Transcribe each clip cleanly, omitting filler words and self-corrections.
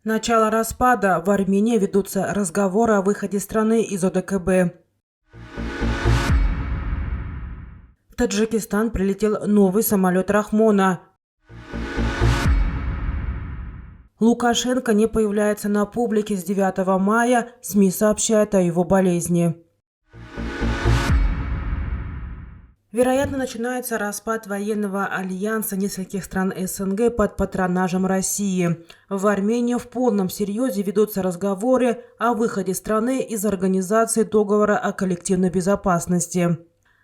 Начало распада. В Армении ведутся разговоры о выходе страны из ОДКБ. В Таджикистан прилетел новый самолет Рахмона. Лукашенко не появляется на публике с 9 мая. СМИ сообщают о его болезни. Вероятно, начинается распад военного альянса нескольких стран СНГ под патронажем России. В Армении в полном серьезе ведутся разговоры о выходе страны из организации договора о коллективной безопасности.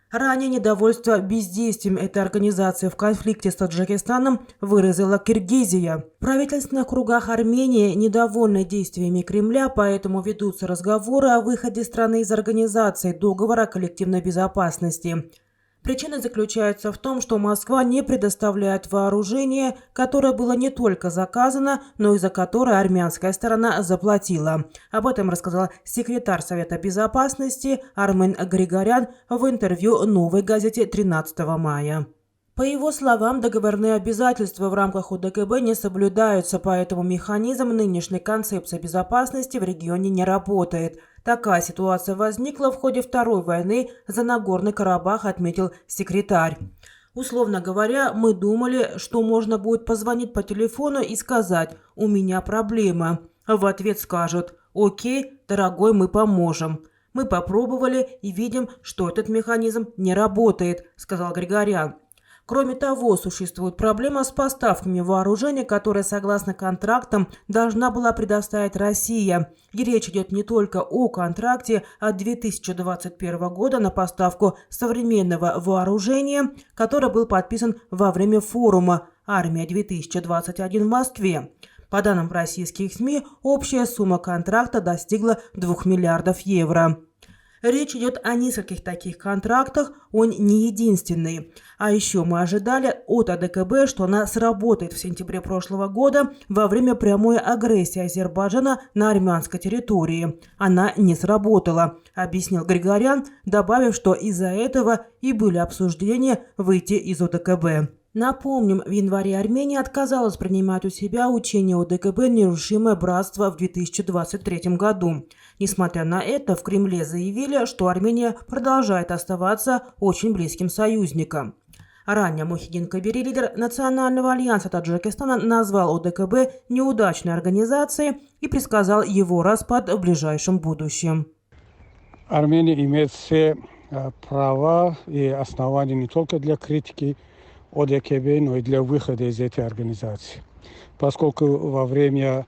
Ранее недовольство бездействием этой организации в конфликте с Таджикистаном выразила Киргизия. В правительственных кругах Армении недовольны действиями Кремля, поэтому ведутся разговоры о выходе страны из организации договора о коллективной безопасности. Причина заключается в том, что Москва не предоставляет вооружение, которое было не только заказано, но и за которое армянская сторона заплатила. Об этом рассказал секретарь Совета Безопасности Армен Григорян в интервью «Новой газете» 13 мая. По его словам, договорные обязательства в рамках ОДКБ не соблюдаются, поэтому механизм нынешней концепции безопасности в регионе не работает. Такая ситуация возникла в ходе Второй войны за Нагорный Карабах, отметил секретарь. Условно говоря, мы думали, что можно будет позвонить по телефону и сказать «У меня проблема». В ответ скажут «Окей, дорогой, мы поможем». Мы попробовали и видим, что этот механизм не работает, сказал Григорян. Кроме того, существует проблема с поставками вооружения, которое, согласно контрактам, должна была предоставить Россия. И речь идет не только о контракте от 2021 года на поставку современного вооружения, который был подписан во время форума «Армия-2021» в Москве. По данным российских СМИ, общая сумма контракта достигла 2 миллиардов евро. Речь идет о нескольких таких контрактах, он не единственный. А еще мы ожидали от ОДКБ, что она сработает в сентябре прошлого года во время прямой агрессии Азербайджана на армянской территории. Она не сработала, объяснил Григорян, добавив, что из-за этого и были обсуждения выйти из ОДКБ. Напомним, в январе Армения отказалась принимать у себя учение ОДКБ «Нерушимое братство» в 2023 году. Несмотря на это, в Кремле заявили, что Армения продолжает оставаться очень близким союзником. Ранее Мухиддин Кабири, лидер Национального альянса Таджикистана, назвал ОДКБ неудачной организацией и предсказал его распад в ближайшем будущем. Армения имеет все права и основания не только для критики ОДКБ, но и для выхода из этой организации. Поскольку во время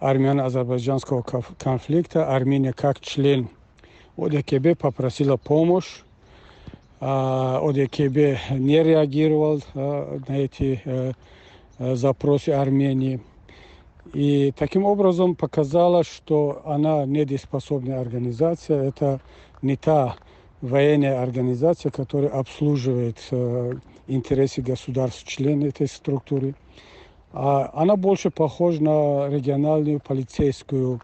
армяно-азербайджанского конфликта Армения как член ОДКБ попросила помощь, ОДКБ не реагировал на эти запросы Армении. И таким образом показала, что она недееспособная организация, это не та военная организация, которая обслуживает интересы государств-членов этой структуры. Она больше похожа на региональную полицейскую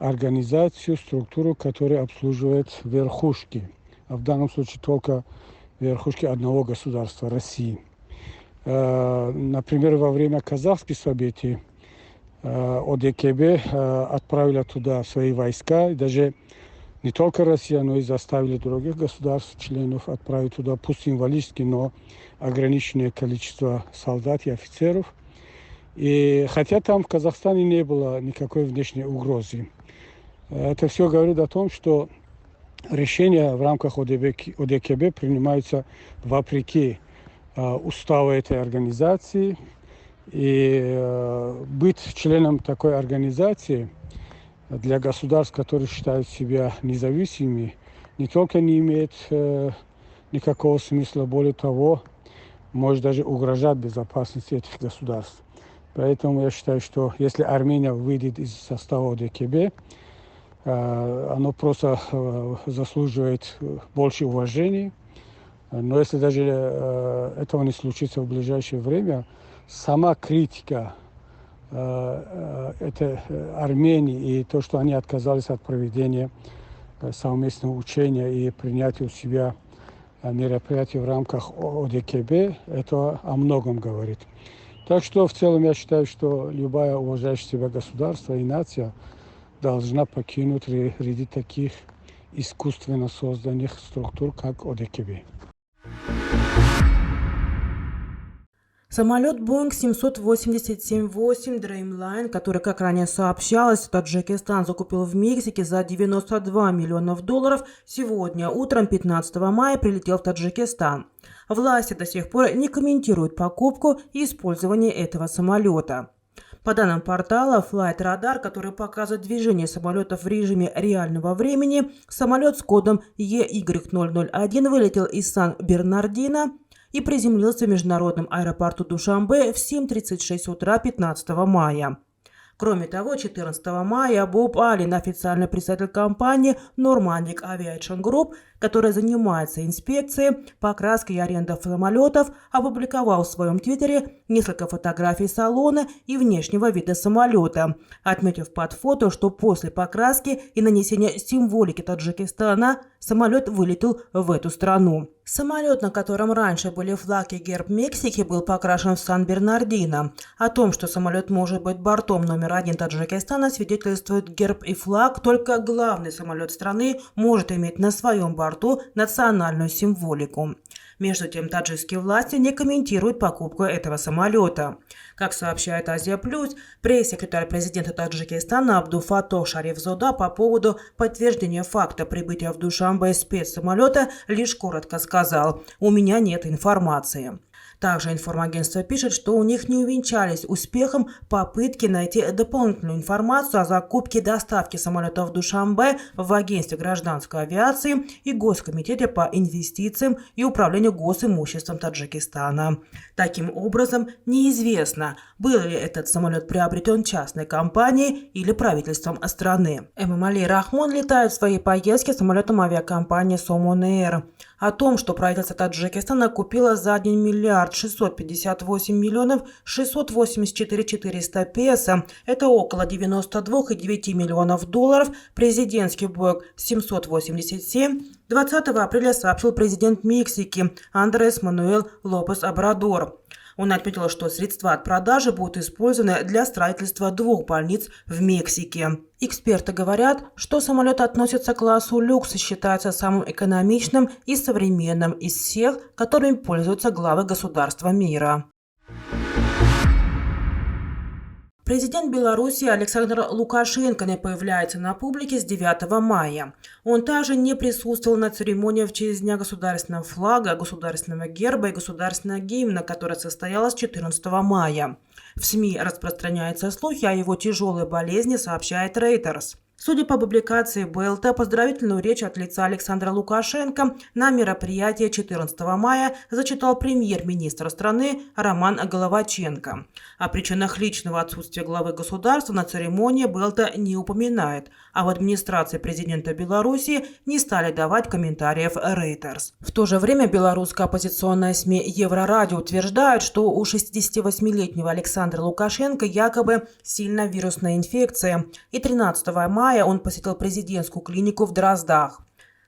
организацию, структуру, которая обслуживает верхушки. А в данном случае только верхушки одного государства, России. Например, во время казахских событий ОДКБ отправила туда свои войска, и даже не только Россия, но и заставили других государств, членов отправить туда, пусть символически, но ограниченное количество солдат и офицеров. И хотя там в Казахстане не было никакой внешней угрозы. Это все говорит о том, что решения в рамках ОДКБ принимаются вопреки уставу этой организации. И быть членом такой организации для государств, которые считают себя независимыми, не только не имеет никакого смысла, более того, может даже угрожать безопасности этих государств. Поэтому я считаю, что если Армения выйдет из состава ОДКБ, оно просто заслуживает больше уважения. Но если даже этого не случится в ближайшее время, сама критика этой Армении и то, что они отказались от проведения совместного учения и принятия у себя мероприятий в рамках ОДКБ, это о многом говорит. Так что в целом я считаю, что любая уважающая себя государство и нация должна покинуть ряды таких искусственно созданных структур, как ОДКБ. Самолет Boeing 787-8 Dreamliner, который, как ранее сообщалось, Таджикистан закупил в Мексике за $92 миллиона, сегодня утром 15 мая прилетел в Таджикистан. Власти до сих пор не комментируют покупку и использование этого самолета. По данным портала Flight Radar, который показывает движение самолетов в режиме реального времени, самолет с кодом EY001 вылетел из Сан-Бернардино и приземлился в международном аэропорту Душанбе в 7:36 утра 15 мая. Кроме того, 14 мая Боб Аллен, официальный представитель компании Normandic Aviation Group, которая занимается инспекцией, покраской и арендой самолетов, опубликовал в своем твиттере несколько фотографий салона и внешнего вида самолета, отметив под фото, что после покраски и нанесения символики Таджикистана самолет вылетел в эту страну. Самолет, на котором раньше были флаг и герб Мексики, был покрашен в Сан-Бернардино. О том, что самолет может быть бортом номер 1 Таджикистана, свидетельствует герб и флаг. Только главный самолет страны может иметь на своем борту национальную символику. Между тем, таджикские власти не комментируют покупку этого самолета. Как сообщает Азия Плюс, пресс-секретарь президента Таджикистана Абдулфатох Шарифзода по поводу подтверждения факта прибытия в Душанбе спецсамолета лишь коротко сказал: «У меня нет информации». Также информагентство пишет, что у них не увенчались успехом попытки найти дополнительную информацию о закупке и доставке самолетов в Душанбе в Агентстве гражданской авиации и Госкомитете по инвестициям и управлению госимуществом Таджикистана. Таким образом, неизвестно, был ли этот самолет приобретен частной компанией или правительством страны. Эмомали Рахмон летает в своей поездке самолетом авиакомпании Somon Air. О том, что правительство Таджикистана купило за 1 миллиард 658 миллионов 684 400 песо, это около $92,9 миллионов, президентский Boeing 787, 20 апреля сообщил президент Мексики Андрес Мануэль Лопес Обрадор. Он отметил, что средства от продажи будут использованы для строительства 2 больниц в Мексике. Эксперты говорят, что самолет относится к классу люкс и считается самым экономичным и современным из всех, которыми пользуются главы государства мира. Президент Беларуси Александр Лукашенко не появляется на публике с 9 мая. Он также не присутствовал на церемонии в честь Дня государственного флага, государственного герба и государственного гимна, которая состоялась 14 мая. В СМИ распространяются слухи о его тяжелой болезни, сообщает Reuters. Судя по публикации БЛТ, поздравительную речь от лица Александра Лукашенко на мероприятии 14 мая зачитал премьер-министр страны Роман Головаченко. О причинах личного отсутствия главы государства на церемонии БЛТ не упоминает, а в администрации президента Беларуси не стали давать комментариев Reuters. В то же время белорусская оппозиционная СМИ Еврорадио утверждает, что у 68-летнего Александра Лукашенко якобы сильная вирусная инфекция, и 13 мая он посетил президентскую клинику в Дроздах.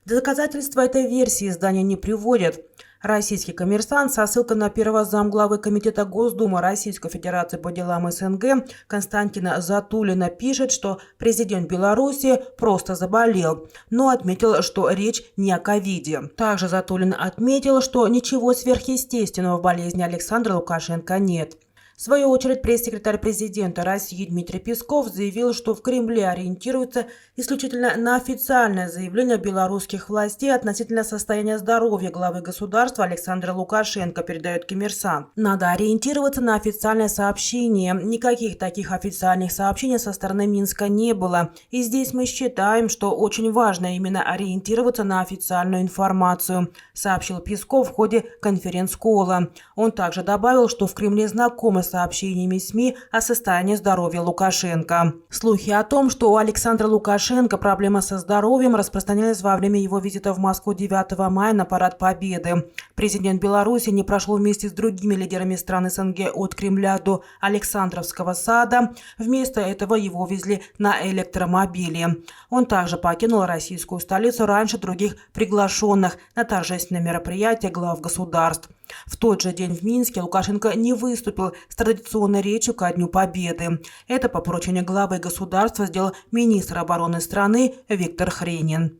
Доказательства этой версии издания не приводят. Российский коммерсант со ссылкой на первого замглавы Комитета Госдумы Российской Федерации по делам СНГ Константина Затулина пишет, что президент Беларуси просто заболел, но отметил, что речь не о ковиде. Также Затулин отметил, что ничего сверхъестественного в болезни Александра Лукашенко нет. В свою очередь, пресс-секретарь президента России Дмитрий Песков заявил, что в Кремле ориентируются исключительно на официальное заявление белорусских властей относительно состояния здоровья главы государства Александра Лукашенко, передает Коммерсант. Надо ориентироваться на официальное сообщение. Никаких таких официальных сообщений со стороны Минска не было. И здесь мы считаем, что очень важно именно ориентироваться на официальную информацию, сообщил Песков в ходе конференц-колла. Он также добавил, что в Кремле знакомы сообщениями СМИ о состоянии здоровья Лукашенко. Слухи о том, что у Александра Лукашенко проблема со здоровьем, распространялись во время его визита в Москву 9 мая на Парад Победы. Президент Беларуси не прошел вместе с другими лидерами стран СНГ от Кремля до Александровского сада. Вместо этого его везли на электромобиле. Он также покинул российскую столицу раньше других приглашенных на торжественное мероприятие глав государств. В тот же день в Минске Лукашенко не выступил с традиционной речью ко Дню Победы. Это по поручению главы государства сделал министр обороны страны Виктор Хренин.